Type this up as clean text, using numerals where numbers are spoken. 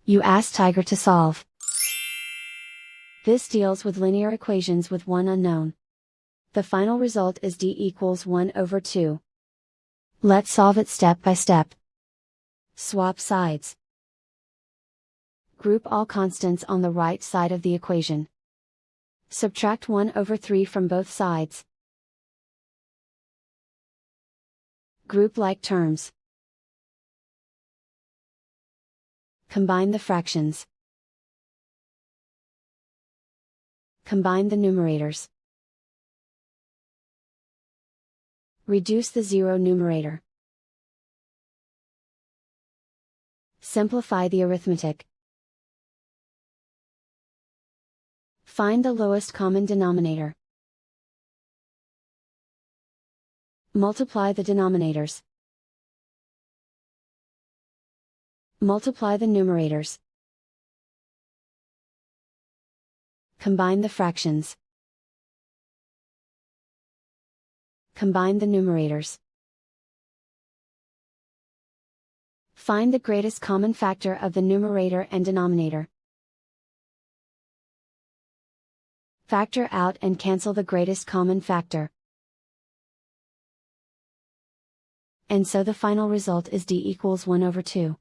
You ask Tiger to solve. This deals with linear equations with one unknown. The final result is d equals 1 over 2. Let's solve it step by step. Swap sides. Group all constants on the right side of the equation. Subtract 1 over 3 from both sides. Group like terms. Combine the fractions. Combine the numerators. Reduce the zero numerator. Simplify the arithmetic. Find the lowest common denominator. Multiply the denominators. Multiply the numerators. Combine the fractions. Combine the numerators. Find the greatest common factor of the numerator and denominator. Factor out and cancel the greatest common factor. And so the final result is d equals 1 over 2.